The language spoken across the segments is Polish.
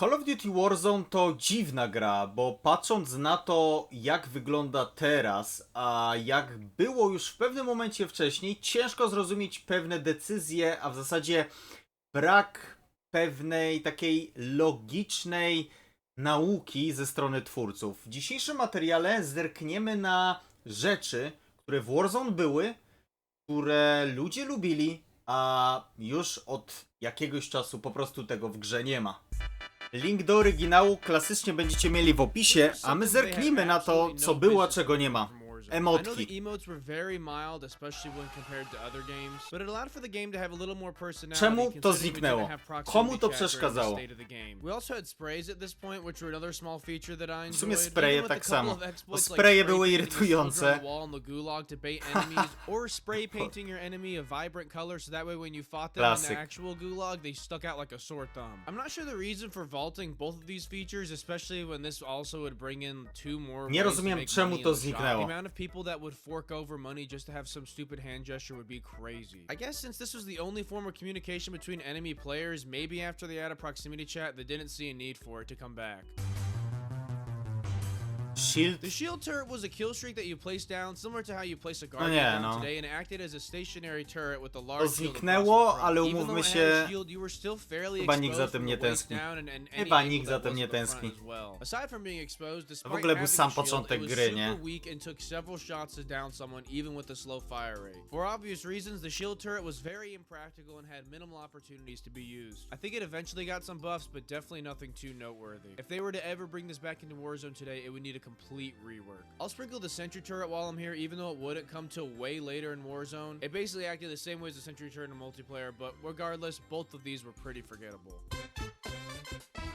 Call of Duty Warzone to dziwna gra, bo patrząc na to, jak wygląda teraz, a jak było już w pewnym momencie wcześniej, ciężko zrozumieć pewne decyzje, a w zasadzie brak pewnej takiej logicznej nauki ze strony twórców. W dzisiejszym materiale zerkniemy na rzeczy, które w Warzone były, które ludzie lubili, a już od jakiegoś czasu po prostu tego w grze nie ma. Link do oryginału klasycznie będziecie mieli w opisie, a my zerknijmy na to, co było, a czego nie ma. Emotki. Czemu to zniknęło? Komu to przeszkadzało? W sumie spraye tak samo. Bo spraye były irytujące. Klasyk. Nie rozumiem, czemu to zniknęło. People that would fork over money just to have some stupid hand gesture would be crazy. I guess since this was the only form of communication between enemy players, maybe after they added proximity chat, they didn't see a need for it to come back. Shield? The shield turret was a kill streak that you placed down, similar to how you place a guardian down today, and it acted as a stationary turret with a large to zniknęło, ale umówmy się, chyba nikt za tym nie tęskni. Chyba nikt za tym nie tęskni. To w ogóle był sam początek gry, nie? For obvious reasons, the shield turret was very impractical and had minimal opportunities to be used. I think it eventually got some buffs, but definitely nothing too noteworthy. If they were to ever bring this back into Warzone today, it would need a complete rework. I'll sprinkle the sentry turret while I'm here, even though it wouldn't come till way later in Warzone. It basically acted the same way as the sentry turret in multiplayer, but regardless, both of these were pretty forgettable.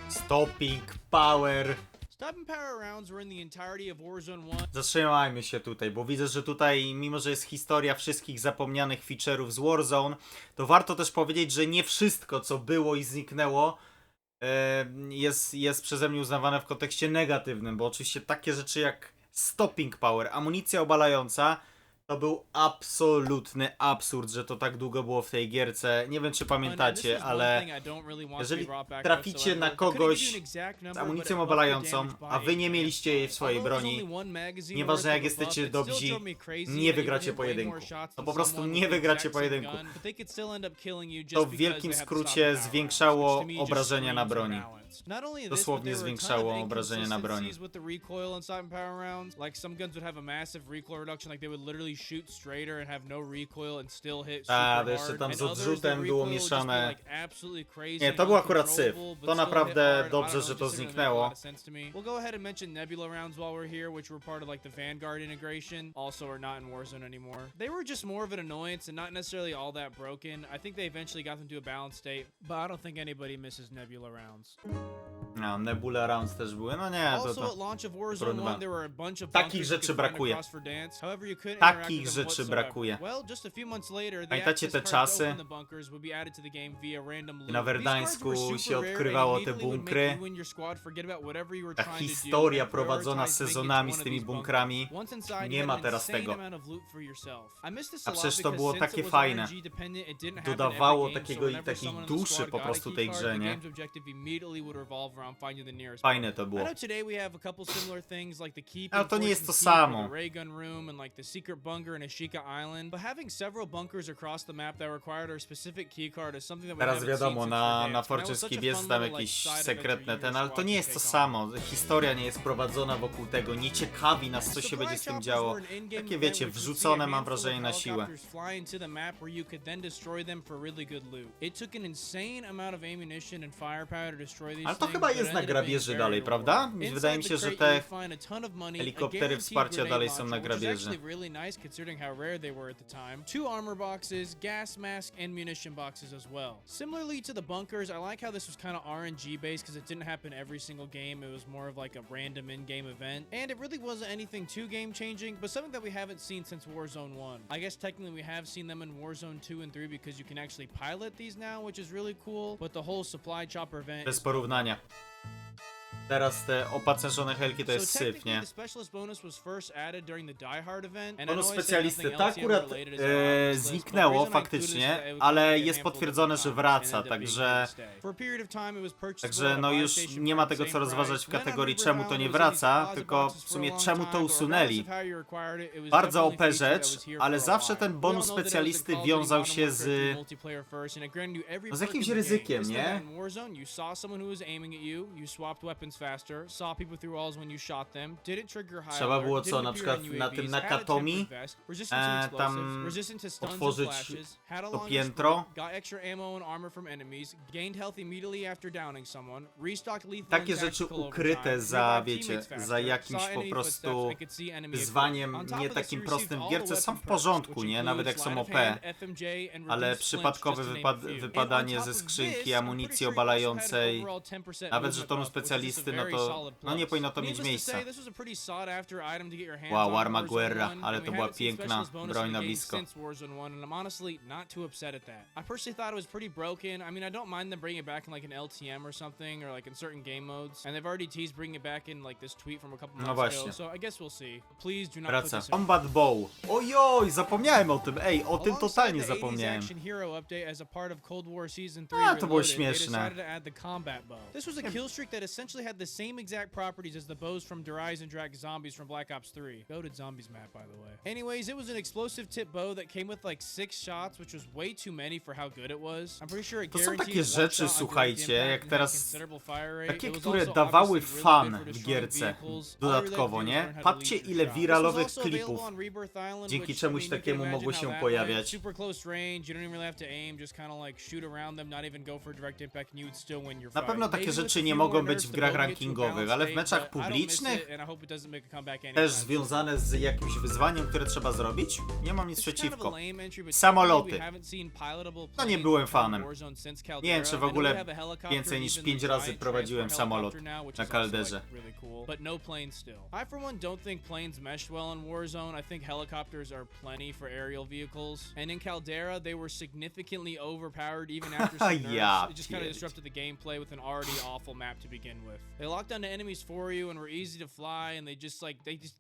Stopping power. Stopping power rounds were in the entirety of Warzone 1. Zatrzymajmy się tutaj, bo widzę, że tutaj, mimo że jest historia wszystkich zapomnianych feature'ów z Warzone, to warto też powiedzieć, że nie wszystko, co było i zniknęło, jest przeze mnie uznawane w kontekście negatywnym, bo oczywiście takie rzeczy jak stopping power, amunicja obalająca, to był absolutny absurd, że to tak długo było w tej gierce. Nie wiem, czy pamiętacie, ale jeżeli traficie na kogoś z amunicją obalającą, a wy nie mieliście jej w swojej broni, nieważne jak jesteście dobrzy, nie wygracie pojedynku. No po prostu nie wygracie pojedynku. To w wielkim skrócie zwiększało obrażenia na broni. Dosłownie zwiększało obrażenia na broni. A, jeszcze tam z odrzutem było mieszane. Nie, to był akurat syf. To naprawdę dobrze, że to zniknęło. We'll go ahead and mention Nebula rounds while we're here, which were part of like the Vanguard integration. Also are not in Warzone anymore. They were just more of an annoyance and not necessarily all that broken. I think they eventually got them to a balanced state, but I don't think anybody misses Nebula rounds. No, Nebula Rounds też były, no nie, takich rzeczy brakuje. Takich rzeczy brakuje. Pamiętacie te czasy? Na Werdańsku się odkrywało te bunkry. Ta historia prowadzona sezonami z tymi bunkrami. Nie ma teraz tego. A przecież to było takie fajne. Dodawało takiej duszy po prostu tej grze, nie? Fajne to było. Ale to nie jest to samo. Teraz wiadomo, na Fortress jest tam jakieś sekretne ale to nie jest to samo. Historia nie jest prowadzona wokół tego. Nie ciekawi nas, co się będzie z tym działo. Takie wiecie, wrzucone mam wrażenie na siłę. Ale to chyba jest na grabieży dalej, prawda? Wydaje mi się, że te helikoptery wsparcia dalej są na grabieży. Two armor boxes, gas mask, and munition boxes as well. Similarly to the bunkers, I like how this was kind of RNG based because it didn't happen every single game. It was more of like a random in-game event, and it really wasn't anything too game-changing, but something that we haven't seen since Warzone 1. I guess technically we have seen them in Warzone 2 and 3 because you can actually pilot these now, which is really cool, but the whole supply chopper event. Bez porównania. Teraz te opancerzone helki to jest syf, nie? Bonus specjalisty. To akurat zniknęło faktycznie, ale jest potwierdzone, że wraca, także no już nie ma tego co rozważać w kategorii czemu to nie wraca, tylko w sumie czemu to usunęli. Bardzo OP rzecz, ale zawsze ten bonus specjalisty wiązał się z jakimś ryzykiem, nie? Trzeba było co, na przykład na tym Nakatomi tam otworzyć to piętro. Takie rzeczy ukryte za, wiecie, za jakimś po prostu wyzwaniem nie takim prostym w gierce są w porządku, nie? Nawet jak są OP. Ale przypadkowe wypadanie ze skrzynki amunicji obalającej, nawet żetonu specjalisty, no to no nie powinno to mieć miejsca. Wow, Arma Guerra, ale to była piękna broń na blisko. No właśnie. Wraca. Combat Bow. Ojoj, zapomniałem o tym. Ej, o tym totalnie zapomniałem. A, to było śmieszne. This was a killstreak that essentially had the same exact properties as the bows from Derize and Drag Zombies from Black Ops 3. Goated Zombies map, by the way. Anyways, it was an explosive tip bow that came with like 6 shots, which was way too many for how good it was. I'm pretty sure it To są guarantees takie rzeczy, słuchajcie, jak teraz considerable fire rate. takie, It was które also dawały obviously really fan good for w destroying gierce vehicles. dodatkowo, All you nie? gotta do is learn how to Patrzcie lead ile your shot. wiralowych This was also klipów available on Rebirth Island, dzięki which, czemuś I mean, you can takiemu imagine mogło how się that pojawiać. went. Super close range, you don't even really have to aim, just kind of like shoot around them, not even go for direct impact, and you would still win your Na fight. pewno takie rzeczy nie mogą być w grach rankingowych, ale w meczach publicznych też związane z jakimś wyzwaniem, które trzeba zrobić? Nie mam nic przeciwko. Samoloty. No nie byłem fanem. Nie wiem, czy w ogóle więcej niż 5 razy prowadziłem samolot na kalderze. But no planes still. I for one don't think planes mesh well in Warzone. I think helicopters are plenty for aerial vehicles. And in Caldera, they were significantly overpowered even after some nerfs. Yeah, It just kind of disrupted the gameplay with an already awful map to begin with. They locked onto enemies for you and were easy to fly, and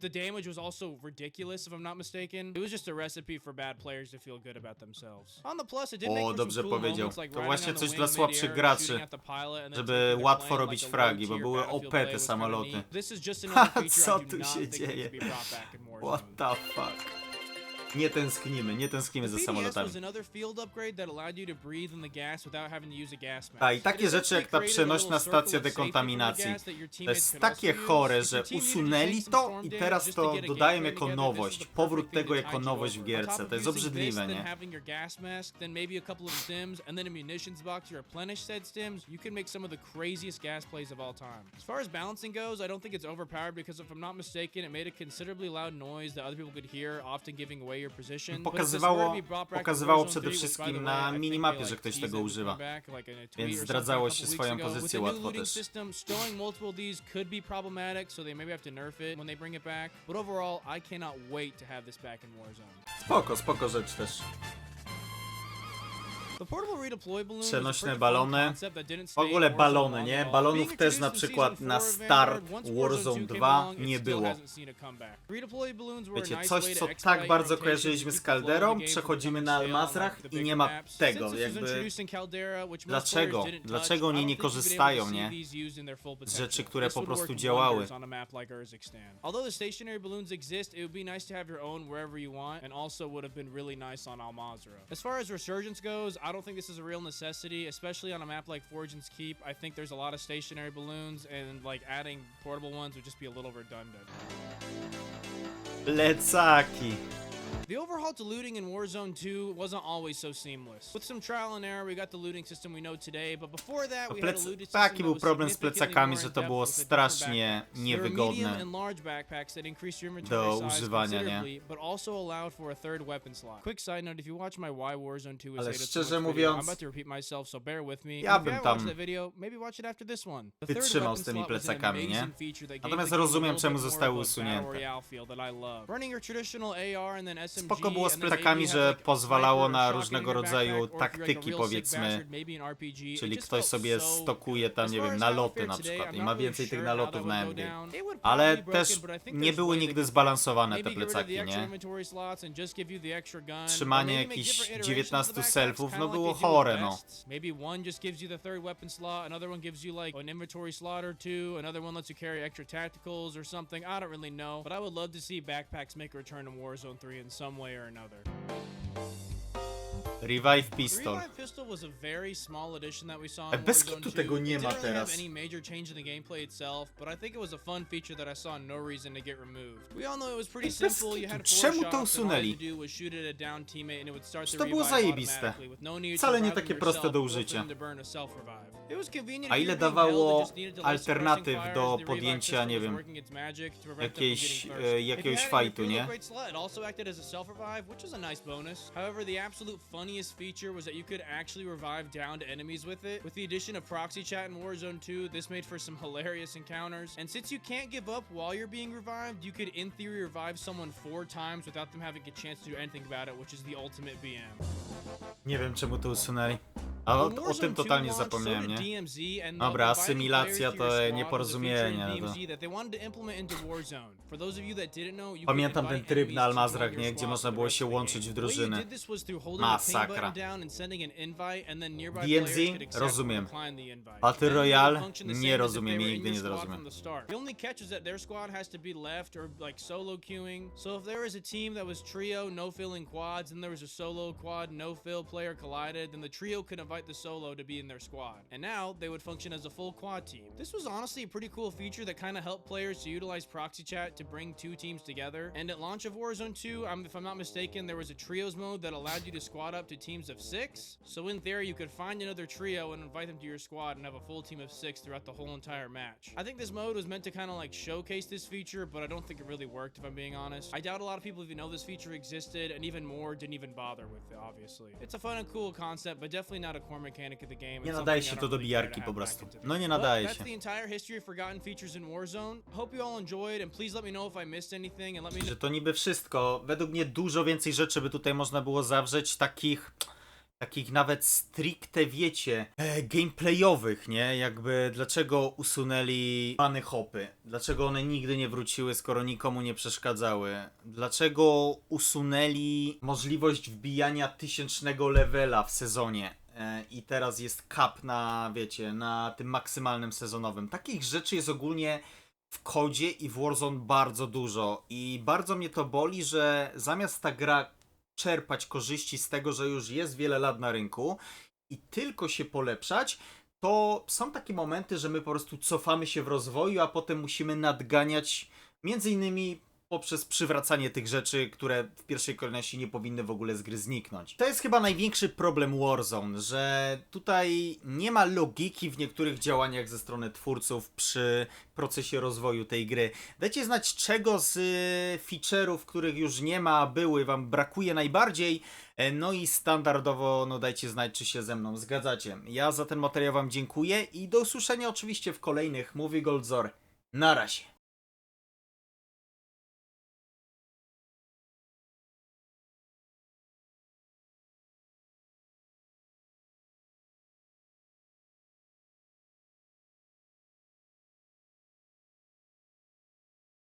the damage was also ridiculous if I'm not mistaken. It was just a recipe for bad players to feel good about themselves. On the plus, it did make for dobrze some cool powiedział. moments, like To riding właśnie on the coś wing dla słabszych mid-air, graczy, shooting at the pilot, and then żeby taking their łatwo plane robić like a fragi, bo low-tier były battlefield OP play te was kinda samoloty. neat. This is just another feature Co I do tu not się think needs dzieje? to be brought back in Warzone. What the fuck? Nie tęsknimy za samolotami. A i takie rzeczy jak ta przenośna stacja dekontaminacji. To jest takie chore, że usunęli to i teraz to dodają jako nowość. Powrót tego jako nowość w gierce. To jest obrzydliwe, nie? As far as balancing goes, I don't think it's overpowered because if I'm not mistaken, it made a considerably loud noise that other people could hear, often giving away your position. Pokazywało przede wszystkim na minimapie, że ktoś tego używa. Więc zdradzało się swoją pozycję łatwo też. Spoko rzecz też. Przenośne balony. W ogóle balony, nie? Balonów też na przykład na start Warzone 2 nie było. Wiecie, coś co tak bardzo kojarzyliśmy z kalderą, przechodzimy na Almazrach i nie ma tego, jakby... Dlaczego? Dlaczego oni nie korzystają, nie? Z rzeczy, które po prostu działały. Although the stationary balloons exist, it would be nice to have your own wherever you want, and also would have been really nice on Almazra. As far as resurgence goes, I don't think this is a real necessity, especially on a map like Fortune's Keep. I think there's a lot of stationary balloons, and like adding portable ones would just be a little redundant. Plecaki. The overhaul to looting in Warzone 2 wasn't always so seamless. With some trial and error, we got the looting system we know today, but before that, we had a looting system Taki that był was problem z significantly plecakami, more że to in-depth było with the different strasznie backpacks. There were niewygodne medium and large backpacks that increased your do inventory size używania, nie? considerably, but also allowed for a third weapon slot. Quick side note, if you watch my Why Warzone 2 is Ale hated so szczerze much video, I'm mówiąc, about to repeat myself, so bear with me. ja If you bym haven't tam watched that video, maybe watch it after this one. The third wytrzymał weapon z tymi slot was an plecakami, nie? amazing feature that gave Natomiast the game a rozumiem, little czemu bit more zostały of a battle usunięte. royale feel that I love. Running your traditional AR and then spoko było z plecakami, że pozwalało na różnego rodzaju taktyki, powiedzmy, czyli ktoś sobie stokuje tam, nie wiem, naloty na przykład i ma więcej tych nalotów na MG. Ale też nie były nigdy zbalansowane te plecaki, nie? Trzymanie jakichś 19 selfów, no było chore, no. Maybe one just gives you the third weapon slot, another one gives you like an inventory slot or two, another one lets you carry extra tacticals or something. I don't really know, but I would love to see backpacks make a return in Warzone 3 in some way or another. Revive Pistol. Revive Pistol was a very small addition that we saw in Bez Warzone kitu 2. tego nie It ma didn't really have teraz. any major change in the gameplay itself, but I think it was a fun feature that I saw no reason to get removed. We all know it was pretty Bez simple. You kitu. had 4 Czemu to shots and all you usunęli? had to do was shoot at a down teammate and it would start the To było revive zajebiste. automatically with no need to Wcale nie revive takie them proste do yourself or for użycia. them to burn a self-revive. It was convenient A if ile you were being held, it dawało just needed to less alternatyw suppressing fires, do the revive podjęcia, system nie was wiem, working its magic to prevent them from jakiegoś getting thirsty. If you had it in fajtu, your nie? field grade slot, it also acted as a self-revive, which is a nice bonus. However, the absolute funniest feature was that you could actually revive downed enemies with it. With the addition of proxy chat in Warzone 2, this made for some hilarious encounters. And since you can't give up while you're being revived, you could in theory revive someone 4 times without them having a chance to do anything about it, which is the ultimate BM. Nie wiem czemu to usunęli. A o tym totalnie zapomniałem, nie? Dobra, asymilacja to nieporozumienie. No to... Pamiętam ten tryb na Almazrach, nie? Gdzie można było się łączyć w drużyny. Masakra. DMZ? Rozumiem. Battle Royale? Nie rozumiem i nigdy nie zrozumiem. The only catch is that their squad has to be left or like solo queuing. So if there was a team that was trio, no filling quads, and there was a solo quad, no fill player collided, then the trio could invite the solo to be in their squad. And now they would function as a full quad team. This was honestly a pretty cool feature that kind of helped players to utilize proxy chat to bring 2 teams together. And at launch of Warzone 2, if I'm not mistaken, there was a trios mode that allowed you to squad up to teams of 6. So in theory, you could find another trio and invite them to your squad and have a full team of 6 throughout the whole entire match. I think this mode was meant to kind of like showcase this feature, but I don't think it really worked, if I'm being honest. I doubt a lot of people even know this feature existed, and even more didn't even bother with it, obviously. It's a fun and cool concept, but definitely not a core mechanic of the game. Nie nadaje się to do bijarki po prostu. No nie nadaje się. That's the entire history of forgotten features in Warzone. Hope you all enjoyed, and please let me know if I missed anything, and let me know. Że to niby wszystko. Według mnie dużo więcej rzeczy by tutaj można było zawrzeć, takich nawet stricte, wiecie, gameplayowych, nie? Jakby dlaczego usunęli bany hopy? Dlaczego one nigdy nie wróciły, skoro nikomu nie przeszkadzały? Dlaczego usunęli możliwość wbijania 1000 levela w sezonie? I teraz jest cap na, wiecie, na tym maksymalnym sezonowym. Takich rzeczy jest ogólnie w kodzie i w Warzone bardzo dużo. I bardzo mnie to boli, że zamiast ta gra czerpać korzyści z tego, że już jest wiele lat na rynku i tylko się polepszać, to są takie momenty, że my po prostu cofamy się w rozwoju, a potem musimy nadganiać między innymi poprzez przywracanie tych rzeczy, które w pierwszej kolejności nie powinny w ogóle z gry zniknąć. To jest chyba największy problem Warzone, że tutaj nie ma logiki w niektórych działaniach ze strony twórców przy procesie rozwoju tej gry. Dajcie znać, czego z feature'ów, których już nie ma, a były, wam brakuje najbardziej. No i standardowo, no dajcie znać, czy się ze mną zgadzacie. Ja za ten materiał wam dziękuję i do usłyszenia oczywiście w kolejnych. Mówi Goldzor. Na razie.